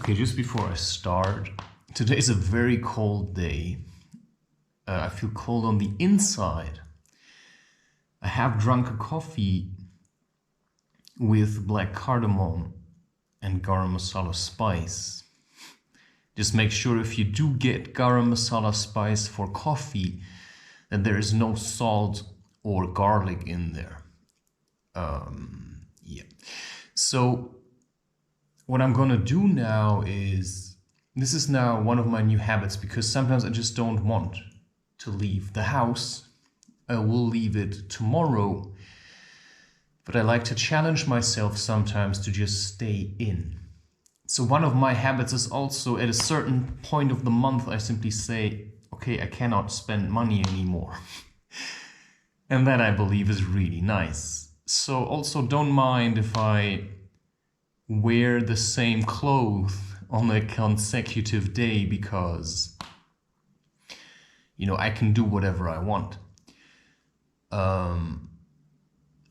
Okay, just before I start, today is a very cold day. I feel cold on the inside. I have drunk a coffee with black cardamom and garam masala spice. Just make sure if you do get garam masala spice for coffee, that there is no salt or garlic in there. Yeah. So what I'm gonna do now is, this is now one of my new habits because sometimes I just don't want to leave the house. I will leave it tomorrow, but I like to challenge myself sometimes to just stay in. So one of my habits is also at a certain point of the month, I simply say, okay, I cannot spend money anymore. And that I believe is really nice. So also don't mind if I wear the same clothes on a consecutive day because, you know, I can do whatever I want.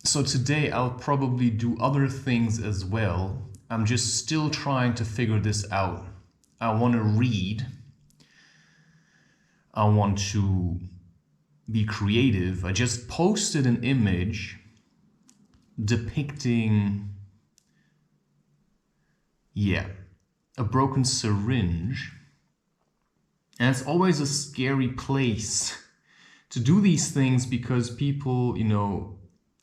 So today I'll probably do other things as well. I'm just still trying to figure this out. I want to read. I want to be creative. I just posted an image depicting, a broken syringe. And it's always a scary place to do these things because people,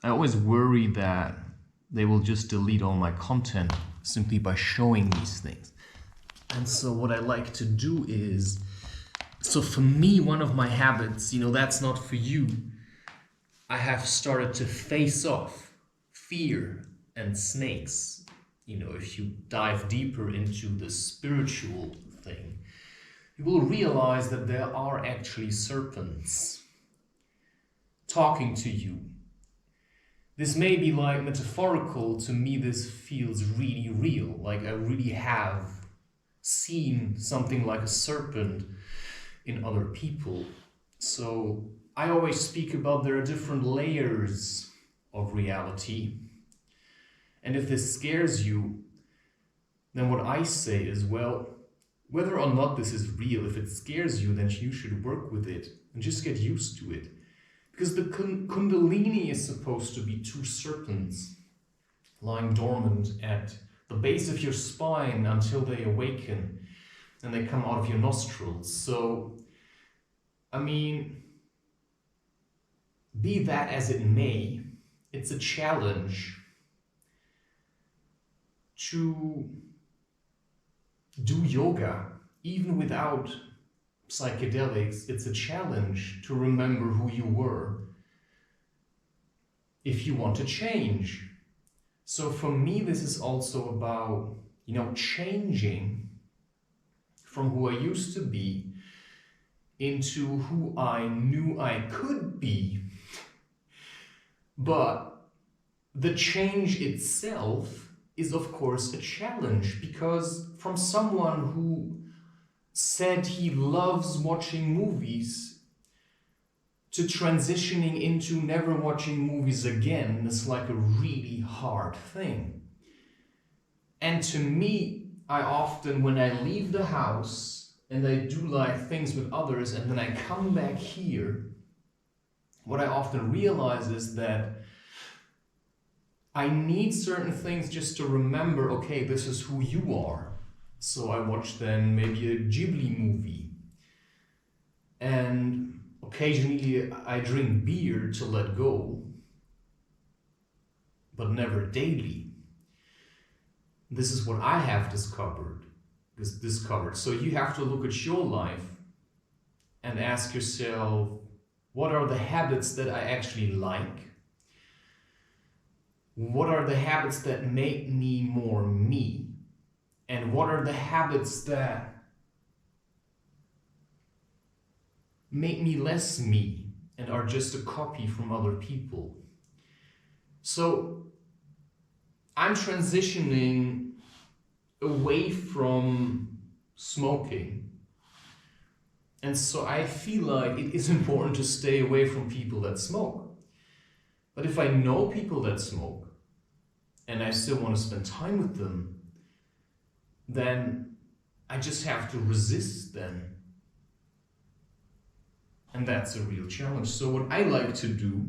I always worry that they will just delete all my content simply by showing these things. And so what I like to do is, so for me, one of my habits, that's not for you. I have started to face off fear and snakes. If you dive deeper into the spiritual thing, you will realize that there are actually serpents talking to you. This may be like metaphorical. To me, this feels really real. Like I really have seen something like a serpent in other people. So I always speak about there are different layers of reality. And if this scares you, then what I say is, well, whether or not this is real, if it scares you, then you should work with it and just get used to it. Because the Kundalini is supposed to be two serpents lying dormant at the base of your spine until they awaken and they come out of your nostrils. So, be that as it may, it's a challenge to do yoga even without psychedelics. It's a challenge to remember who you were if you want to change. So for me, this is also about, changing from who I used to be into who I knew I could be. But the change itself is, of course, a challenge, because from someone who said he loves watching movies to transitioning into never watching movies again is like a really hard thing. And to me, I often, when I leave the house and I do like things with others and then I come back here, what I often realize is that I need certain things just to remember, okay, this is who you are. So I watch then maybe a Ghibli movie. And occasionally I drink beer to let go, but never daily. This is what I have discovered. So you have to look at your life and ask yourself, what are the habits that I actually like? What are the habits that make me more me? And what are the habits that make me less me and are just a copy from other people? So I'm transitioning away from smoking. And so I feel like it is important to stay away from people that smoke. But if I know people that smoke and I still want to spend time with them, then I just have to resist them. And that's a real challenge. So what I like to do,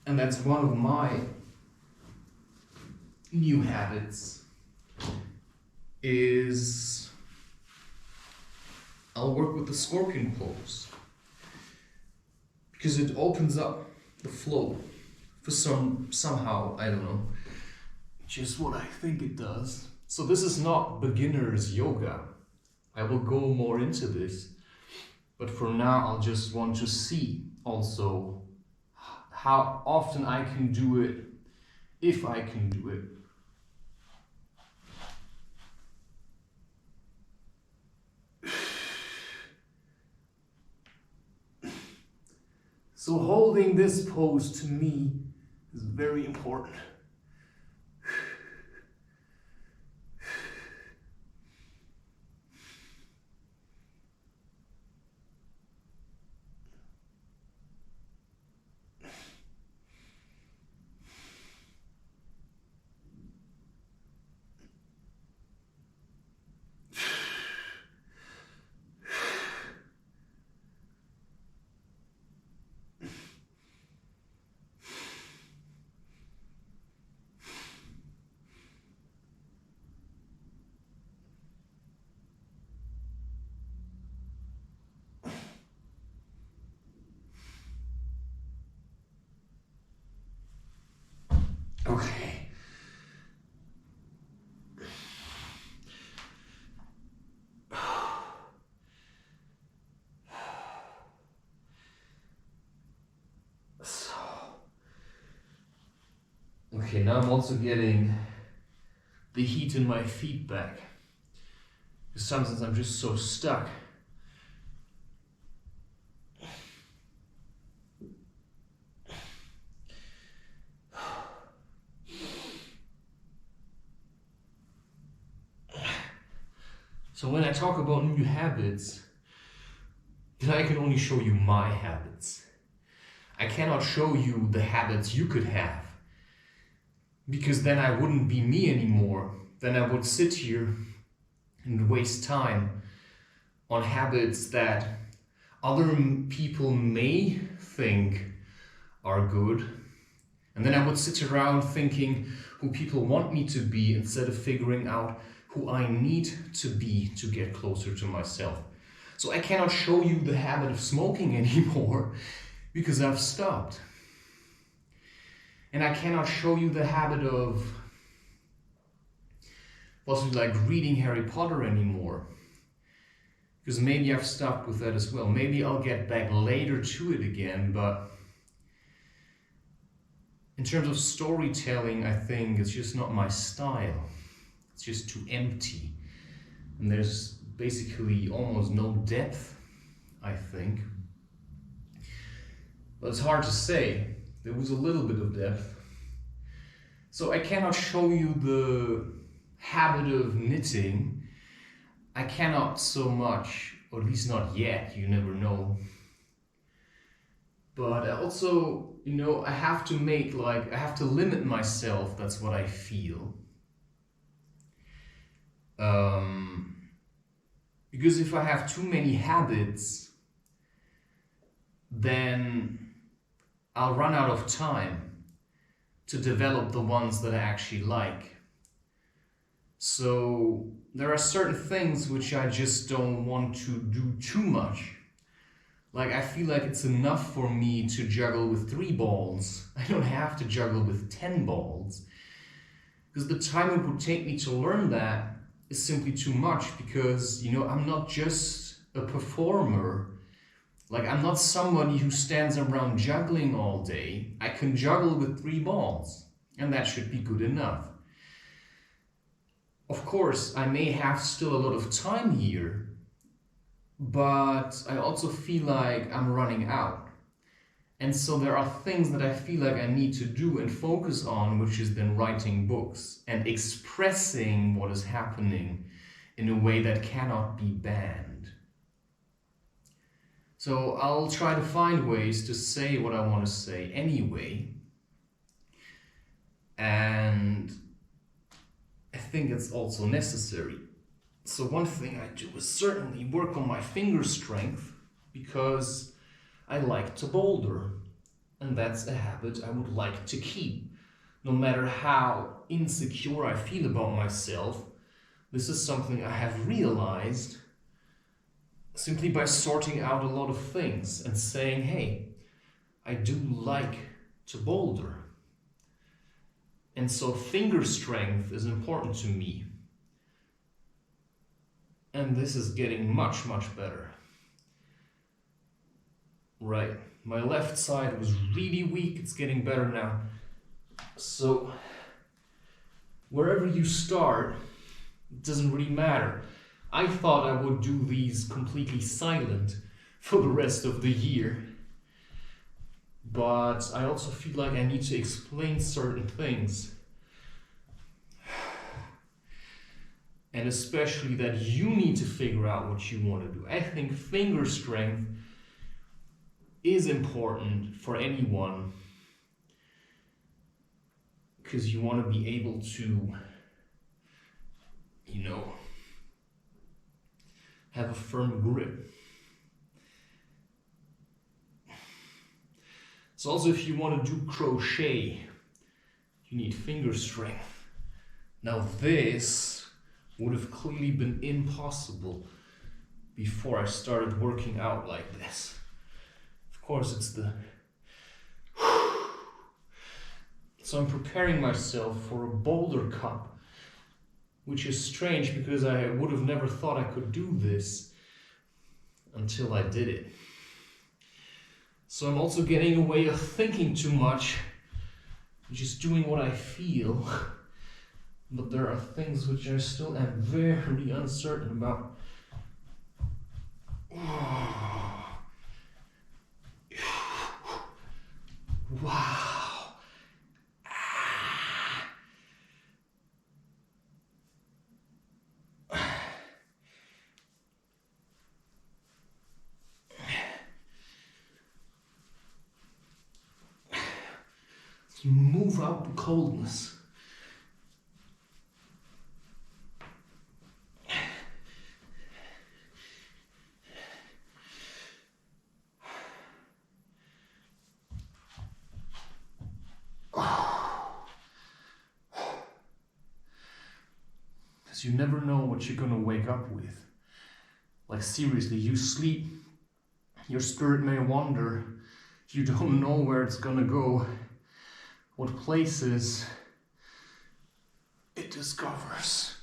and that's one of my new habits, is I'll work with the scorpion pose. Because it opens up the flow for somehow, I don't know, just what I think it does. So this is not beginner's yoga. I will go more into this, but for now I'll just want to see also how often I can do it, if I can do it. So holding this pose to me is very important. Okay. Okay, now I'm also getting the heat in my feet back. Because sometimes I'm just so stuck. So when I talk about new habits, then I can only show you my habits. I cannot show you the habits you could have, because then I wouldn't be me anymore. Then I would sit here and waste time on habits that other people may think are good. And then I would sit around thinking who people want me to be instead of figuring out who I need to be to get closer to myself. So I cannot show you the habit of smoking anymore because I've stopped. And I cannot show you the habit of possibly like reading Harry Potter anymore, because maybe I've stopped with that as well. Maybe I'll get back later to it again, but in terms of storytelling, I think it's just not my style. It's just too empty. And there's basically almost no depth, I think. But it's hard to say. There was a little bit of depth. So I cannot show you the habit of knitting. I cannot so much, or at least not yet, you never know. But also, you know, I have to limit myself, that's what I feel. Because if I have too many habits, then I'll run out of time to develop the ones that I actually like. So there are certain things which I just don't want to do too much. Like, I feel like it's enough for me to juggle with 3 balls. I don't have to juggle with 10 balls. Because the time it would take me to learn that is simply too much, because, you know, I'm not just a performer. Like, I'm not somebody who stands around juggling all day. I can juggle with 3 balls, and that should be good enough. Of course, I may have still a lot of time here, but I also feel like I'm running out. And so there are things that I feel like I need to do and focus on, which is then writing books and expressing what is happening in a way that cannot be banned. So I'll try to find ways to say what I want to say anyway. And I think it's also necessary. So one thing I do is certainly work on my finger strength, because I like to boulder, and that's a habit I would like to keep. No matter how insecure I feel about myself, this is something I have realized simply by sorting out a lot of things and saying, hey, I do like to boulder. And so finger strength is important to me. And this is getting much, much better. Right, my left side was really weak, it's getting better now. So, wherever you start, it doesn't really matter. I thought I would do these completely silent for the rest of the year. But I also feel like I need to explain certain things. And especially that you need to figure out what you want to do. I think finger strength is important for anyone, because you want to be able to, have a firm grip. So also, if you want to do crochet, you need finger strength. Now this would have clearly been impossible before I started working out like this. Of course, it's the... So I'm preparing myself for a boulder cup, which is strange because I would have never thought I could do this until I did it. So I'm also getting away of thinking too much, just doing what I feel. But there are things which I still am very uncertain about. Wow. You move out the coldness. Because you never know what you're gonna wake up with. Like seriously, you sleep, your spirit may wander, you don't know where it's gonna go, what places it discovers.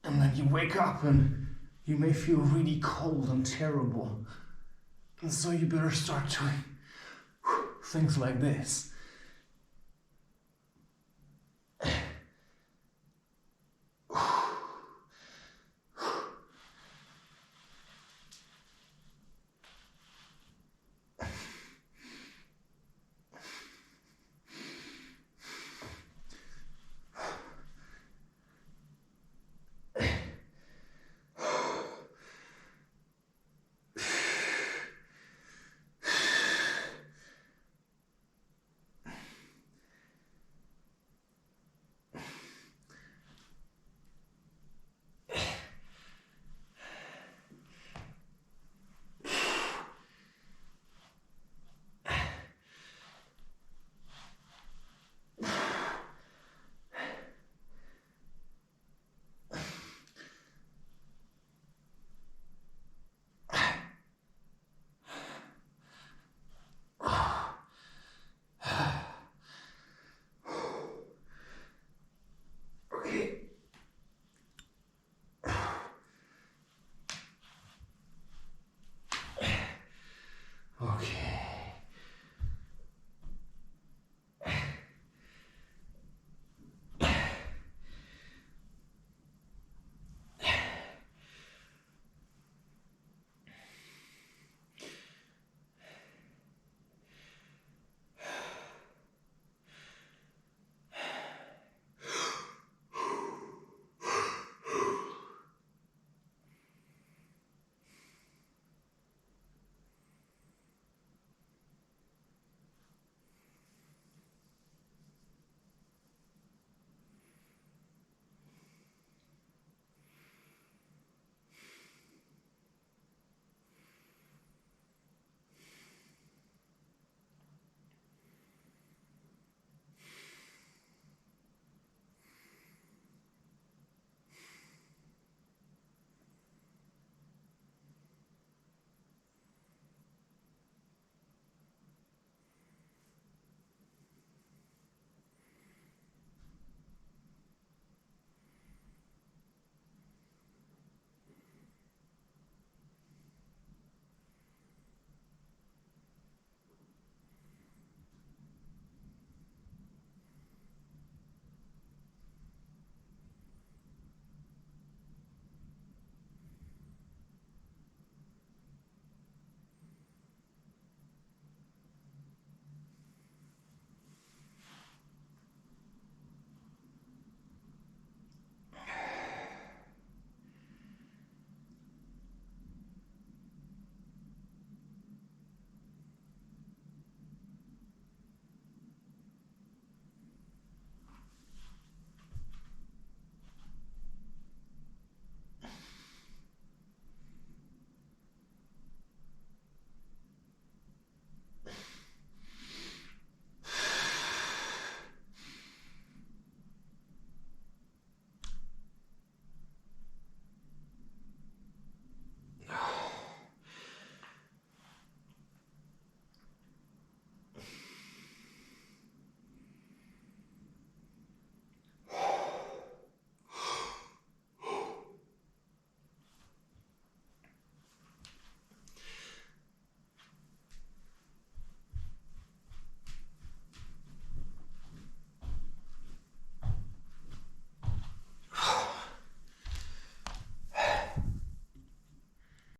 And then you wake up and you may feel really cold and terrible. And so you better start doing things like this.